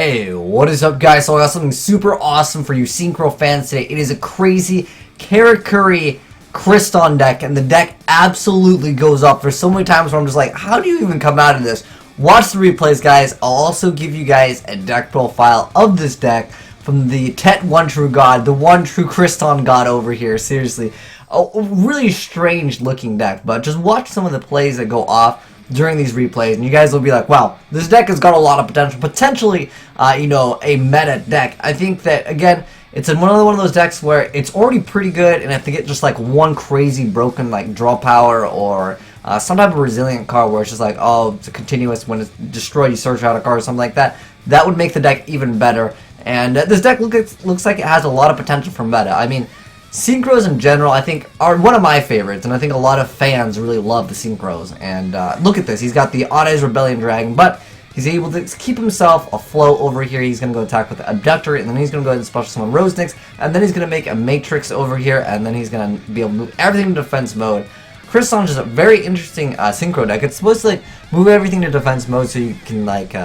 Hey, what is up guys? So I got something super awesome for you Synchro fans today. It is a crazy Karakuri Crystron deck, and the deck absolutely goes up. There's so many times where I'm just like, how do you even come out of this? Watch the replays, guys. I'll also give you guys a deck profile of this deck from the Tet One True God, the one true Crystron God over here. Seriously, a really strange looking deck, but just watch some of the plays that go off during these replays, and you guys will be like, wow, this deck has got a lot of potential. Potentially, you know, a meta deck. I think that, again, it's one of those decks where it's already pretty good, and if they get just like one crazy broken like draw power or some type of resilient card where it's just like, oh, it's a continuous, when it's destroyed you search out a card or something like that, that would make the deck even better. And this deck looks like it has a lot of potential for meta. I mean, Synchros in general, I think, are one of my favorites, and I think a lot of fans really love the Synchros. And look at this, he's got the Azneyes Rebellion Dragon, but he's able to keep himself afloat over here. He's going to go attack with the Abductor, and then he's going to go ahead and special summon Rosenix, and then he's going to make a Matrix over here, and then he's going to be able to move everything to defense mode. Crystron is a very interesting Synchro deck. It's supposed to like move everything to defense mode so you can like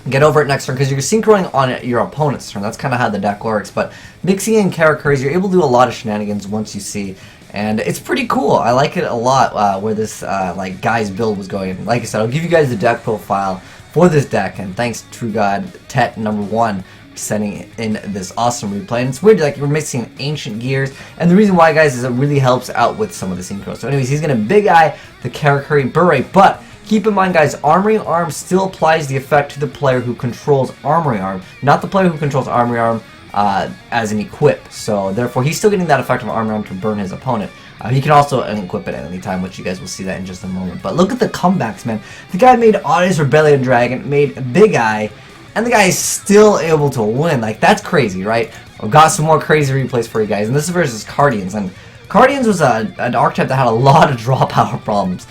get over it next turn, because you're synchroing on your opponent's turn. That's kind of how the deck works. But mixing in Karakuri, you're able to do a lot of shenanigans once you see, and it's pretty cool. I like it a lot where this like guy's build was going. Like I said, I'll give you guys the deck profile for this deck, and thanks True God Tet #1 sending in this awesome replay. And it's weird, like, you're mixing ancient gears, and the reason why, guys, is it really helps out with some of the synchros. So anyways, he's gonna big eye the Karakuri Bure, but keep in mind, guys, Armoring Arm still applies the effect to the player who controls Armoring Arm, not the player who controls Armoring Arm as an equip. So therefore, he's still getting that effect of Armoring Arm to burn his opponent. He can also unequip it at any time, which you guys will see that in just a moment. But look at the comebacks, man. The guy made Azneyes Rebellion Dragon, made Big Eye, and the guy is still able to win. Like, that's crazy, right? I've got some more crazy replays for you guys, and this is versus Cardians. And Cardians was an archetype that had a lot of draw power problems.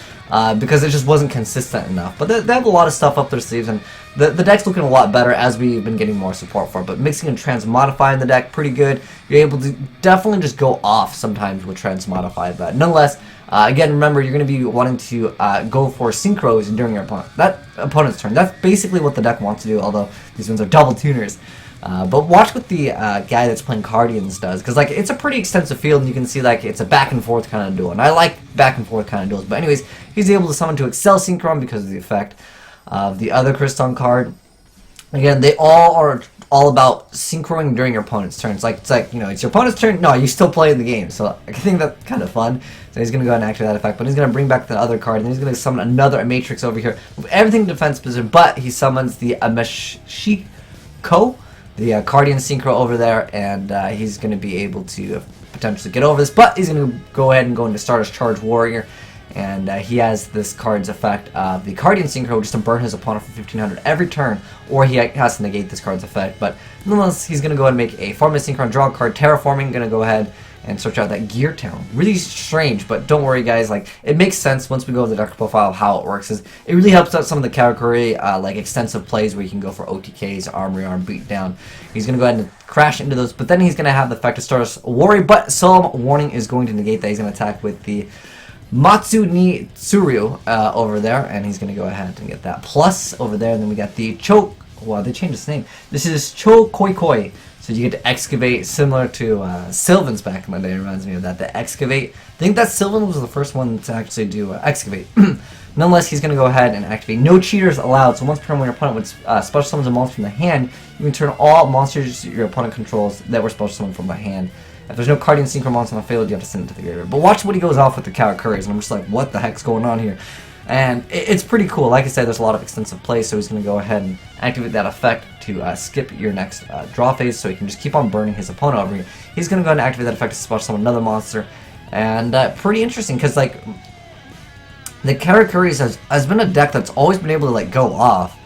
Because it just wasn't consistent enough. But they have a lot of stuff up their sleeves, and the deck's looking a lot better as we've been getting more support for it. But mixing and transmodifying the deck, pretty good. You're able to definitely just go off sometimes with transmodify. But nonetheless, again, remember, you're going to be wanting to go for synchros during your opponent's turn. That's basically what the deck wants to do, although these ones are double tuners. But watch what the guy that's playing Cardians does, because like it's a pretty extensive field, and you can see like it's a back and forth kind of duel, and I like back and forth kind of duels. But anyways, he's able to summon to Excel Synchron because of the effect of the other Crystron card. Again, they all are all about synchroing during your opponent's turn. It's like you know, it's your opponent's turn. No, you still play the game, so I think that's kind of fun. So he's gonna go ahead and activate that effect, but he's gonna bring back the other card, and then he's gonna summon another Matrix over here with everything in defense position. But he summons the Ameshiko, the Cardian Synchro over there, and he's going to be able to potentially get over this, but he's going to go ahead and go into Stardust Charge Warrior, and he has this card's effect of the Cardian Synchro just to burn his opponent for 1500 every turn, or he has to negate this card's effect. But nonetheless, he's going to go ahead and make a Formless Synchron draw card, Terraforming, going to go ahead and search out that Gear Town. Really strange, but don't worry, guys. Like, it makes sense once we go to the deck profile of how it works. Is it really helps out some of the Karakuri like extensive plays where you can go for OTKs, Armory Arm, Beat Down. He's gonna go ahead and crash into those, but then he's gonna have the effect of Stardust Warrior. But Solemn Warning is going to negate that. He's gonna attack with the Matsu ni Tsuryu over there, and he's gonna go ahead and get that plus over there. And then we got the Cho. Wow, they changed its name. This is Cho Koi Koi. So you get to excavate, similar to Sylvan's back in the day. It reminds me of that. The excavate. I think that Sylvan was the first one to actually do excavate. Nonetheless, he's going to go ahead and activate No Cheaters Allowed. So once per turn, when your opponent would special summons a monster from the hand, you can turn all monsters your opponent controls that were special summoned from the hand. If there's no Cardian Synchro monster on the field, you have to send it to the graveyard. But watch what he goes off with the Karakuris, and I'm just like, what the heck's going on here? And it's pretty cool. Like I said, there's a lot of extensive plays, so he's going to go ahead and activate that effect to skip your next draw phase, so he can just keep on burning his opponent over here. He's going to go ahead and activate that effect to special summon another monster. And pretty interesting, because like the Karakuris has been a deck that's always been able to like go off.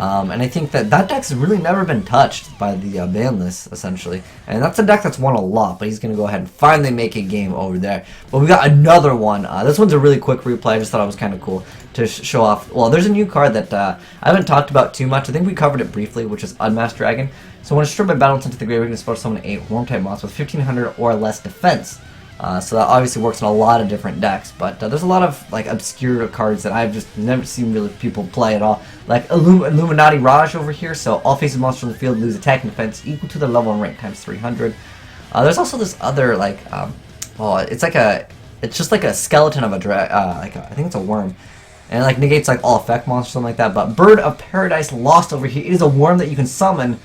And I think that deck's really never been touched by the ban list, essentially. And that's a deck that's won a lot, but he's going to go ahead and finally make a game over there. But we got another one. This one's a really quick replay. I just thought it was kind of cool to show off. Well, there's a new card that I haven't talked about too much. I think we covered it briefly, which is Unmasked Dragon. So when a strip by battle into the graveyard, you can special summon a Worm-type monster with 1500 or less defense. So that obviously works on a lot of different decks, but there's a lot of like obscure cards that I've just never seen really people play at all. Like Illuminati Raj over here, so all faces monsters on the field lose attack and defense equal to their level and rank times 300. There's also this other like, it's just like a skeleton of a I think it's a worm. And it like negates like all effect monsters, something like that. But Bird of Paradise Lost over here is a worm that you can summon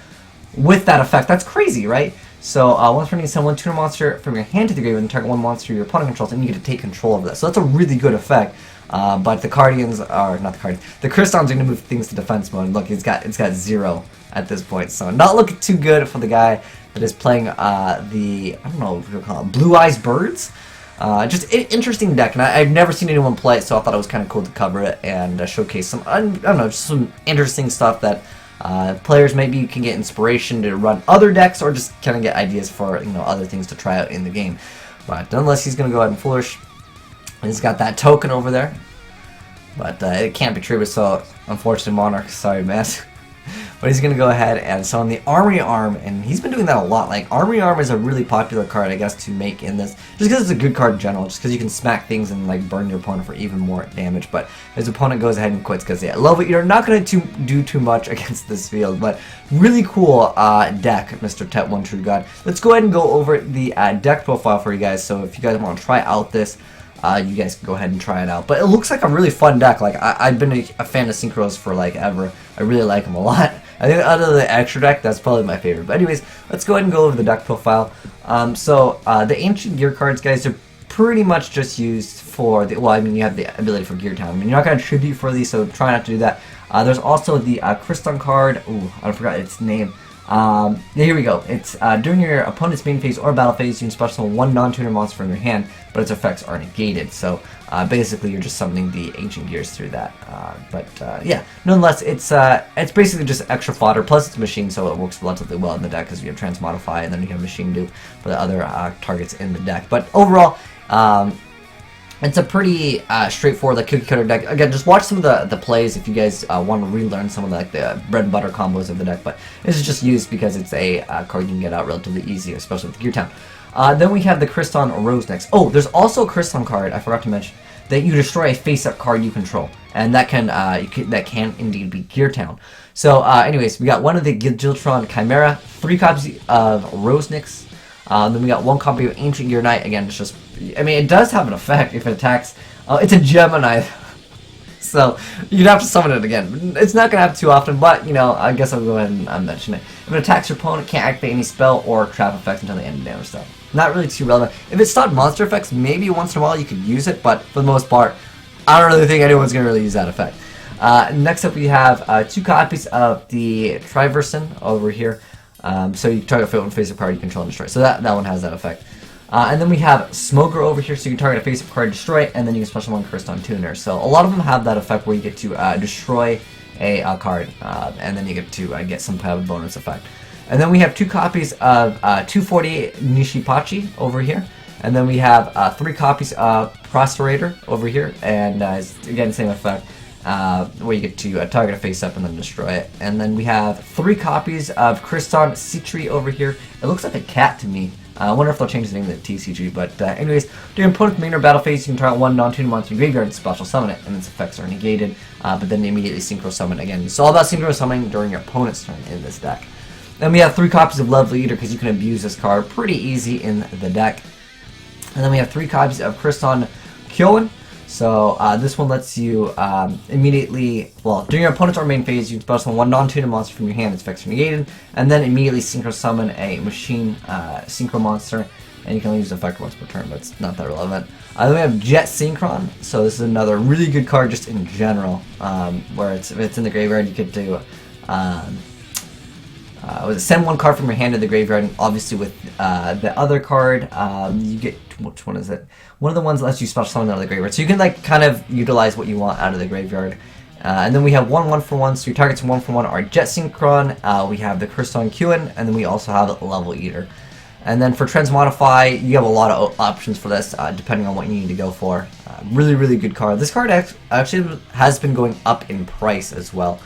with that effect. That's crazy, right? So once per turn, you can send one tuner monster from your hand to the grave and target one monster your opponent controls, and you get to take control of that. So that's a really good effect. But the Guardians are not the Guardians. The Crystron's are going to move things to defense mode. Look, it's got 0 at this point, so not looking too good for the guy that is playing I don't know what you call it, Blue Eyes Birds. Just an interesting deck, and I've never seen anyone play it, so I thought it was kind of cool to cover it and showcase some, I don't know, just some interesting stuff that players maybe can get inspiration to run other decks, or just kind of get ideas for, you know, other things to try out in the game. But nonetheless, he's going to go ahead and flourish. And he's got that token over there, but it can't be true, so unfortunately, Monarch, sorry, man. But he's going to go ahead and summon the Armory Arm, and he's been doing that a lot. Like, Armory Arm is a really popular card, I guess, to make in this, just because it's a good card in general, just because you can smack things and, like, burn your opponent for even more damage. But his opponent goes ahead and quits, because, yeah, Level Eater, not going to do too much against this field, but really cool deck, Mr. Tet One True God. Let's go ahead and go over the deck profile for you guys, so if you guys want to try out this, you guys can go ahead and try it out. But it looks like a really fun deck. Like, I've been a fan of Synchros for, like, ever. I really like them a lot. I think out of the extra deck, that's probably my favorite. But anyways, let's go ahead and go over the deck profile. The Ancient Gear cards, guys, are pretty much just used for the, well, I mean, you have the ability for Gear Town. I mean, you're not going to tribute for these, so try not to do that. There's also the Crystron card. Ooh, I forgot its name. Yeah, here we go. It's during your opponent's main phase or battle phase, you can special summon one non-tuner monster from your hand, but its effects are negated. So basically, you're just summoning the Ancient Gears through that. Yeah, nonetheless, it's basically just extra fodder. Plus, it's a machine, so it works relatively well in the deck because you have Transmodify, and then you have Machine Dupe for the other targets in the deck. But overall, it's a pretty straightforward, like, cookie cutter deck. Again, just watch some of the plays if you guys want to relearn some of the, like, the bread and butter combos of the deck. But this is just used because it's a card you can get out relatively easy, especially with Gear Town. Then we have the Crystron Rose next. Oh, there's also a Crystron card I forgot to mention that you destroy a face-up card you control, and that can indeed be Gear Town. So, anyways, we got one of the Giltron Chimera, 3 copies of Rose Nyx. Then we got 1 copy of Ancient Gear Knight. Again, it's just, I mean, it does have an effect if it attacks. It's a Gemini, so you'd have to summon it again. It's not going to happen too often, but, you know, I guess I'll go ahead and mention it. If it attacks your opponent, can't activate any spell or trap effects until the end of the damage step. Not really too relevant. If it stopped monster effects, maybe once in a while you could use it, but for the most part, I don't really think anyone's going to really use that effect. Next up, we have 2 copies of the Triverson over here. So you target a face-up card you control and destroy. So that one has that effect. And then we have Smoker over here, so you can target a face-up card, destroy it, and then you can special one Crystron Tuner. So a lot of them have that effect where you get to destroy a card, and then you get to get some kind of bonus effect. And then we have 2 copies of 248 Nishipachi over here. And then we have 3 copies of Prostrator over here, and again, same effect. Where you get to target a face-up and then destroy it. And then we have 3 copies of Crystron Citri over here. It looks like a cat to me. I wonder if they'll change the name to TCG. But anyways, during opponent's main or battle phase, you can target 1 non-tuner monster in your graveyard and special summon it, and its effects are negated. But then immediately Synchro Summon again. It's all about Synchro Summoning during your opponent's turn in this deck. Then we have 3 copies of Lovely Eater because you can abuse this card pretty easy in the deck. And then we have 3 copies of Crystron Kyoan. So this one lets you immediately, well, during your opponent's or main phase, you can special summon 1 non-tuner monster from your hand, its effects are negated, and then immediately Synchro Summon a machine Synchro monster, and you can only use the effect once per turn, but it's not that relevant. Then we have Jet Synchron, so this is another really good card just in general, where if it's in the graveyard, you get to send 1 card from your hand to the graveyard, and obviously with the other card, you get, which one is it? One of the ones that lets you special summon out of the graveyard. So you can, like, kind of utilize what you want out of the graveyard. And then we have 1 1-for-1, so your targets 1-for-1 are Jet Synchron, we have the Crystron Kyoan, and then we also have Level Eater. And then for Transmodify, you have a lot of options for this, depending on what you need to go for. Really, really good card. This card actually has been going up in price as well.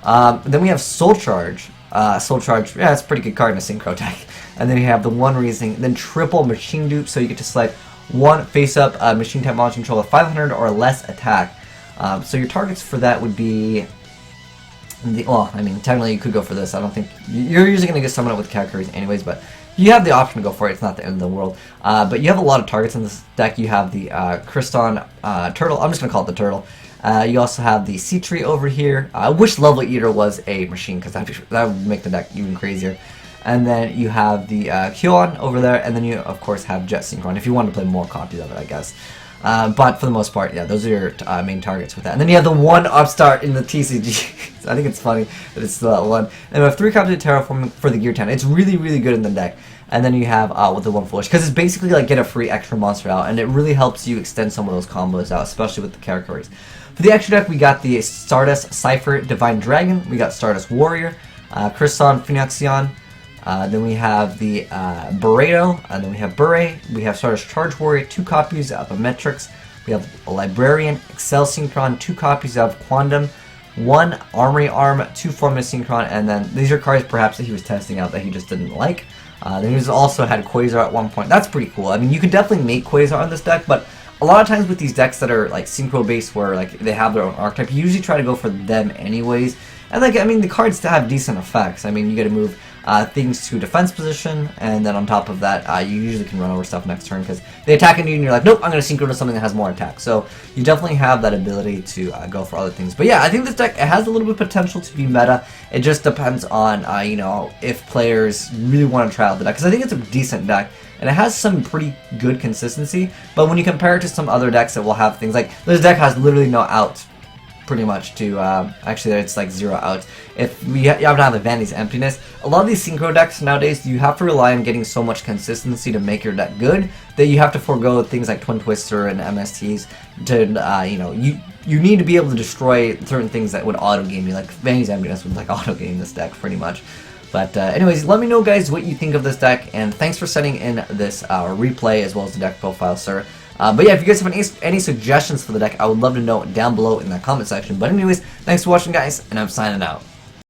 Then we have Soul Charge. Soul Charge, yeah, it's a pretty good card in a Synchro deck. And then you have the One Reasoning, then triple Machine Dupe, so you get to select 1 face-up machine type launch control with 500 or less attack. So your targets for that would be... well, I mean, technically you could go for this. I don't think... You're usually going to get summoned up with Karakuris anyways, but you have the option to go for it. It's not the end of the world. But you have a lot of targets in this deck. You have the Crystron Turtle. I'm just going to call it the Turtle. You also have the Sea Tree over here. I wish Level Eater was a machine, because that would make the deck even crazier. And then you have the Kyoan over there, and then you, of course, have Jet Synchron, if you want to play more copies of it, I guess. But for the most part, yeah, those are your main targets with that. And then you have the one upstart in the TCG. I think it's funny that it's still that one. And we have 3 copies of Terraforming for the Gear 10. It's really, really good in the deck. And then you have with the 1 Foolish, because it's basically like get a free extra monster out, and it really helps you extend some of those combos out, especially with the Karakuris. For the extra deck, we got the Stardust Cypher Divine Dragon, we got Stardust Warrior, Crystron Phoenicion, then we have the Burrito, and then we have Bure, we have Stardust Charge Warrior, 2 copies of Metrix, we have a Librarian, Excel Synchron, 2 copies of Quantum, 1 Armory Arm, 2 Formula Synchron, and then these are cards perhaps that he was testing out that he just didn't like. Then he also had Quasar at one point. That's pretty cool. I mean, you could definitely make Quasar on this deck, but a lot of times with these decks that are like Synchro based, where like they have their own archetype, you usually try to go for them anyways. And like, I mean, the cards still have decent effects. I mean, you get to move things to defense position, and then on top of that, you usually can run over stuff next turn because they attack you and you're like, nope, I'm going to Synchro to something that has more attack. So you definitely have that ability to go for other things. But yeah, I think this deck, it has a little bit of potential to be meta. It just depends on, you know, if players really want to try out the deck, because I think it's a decent deck. And it has some pretty good consistency, but when you compare it to some other decks that will have things like, this deck has literally no outs, pretty much, to, actually it's like 0 outs. If you have to have the Vanity's Emptiness, a lot of these Synchro decks nowadays, you have to rely on getting so much consistency to make your deck good, that you have to forego things like Twin Twister and MSTs to, you know, you need to be able to destroy certain things that would auto-game you, like Vanity's Emptiness would like auto-game this deck, pretty much. But anyways, let me know, guys, what you think of this deck, and thanks for sending in this replay as well as the deck profile, sir. But yeah, if you guys have any suggestions for the deck, I would love to know down below in the comment section. But anyways, thanks for watching, guys, and I'm signing out.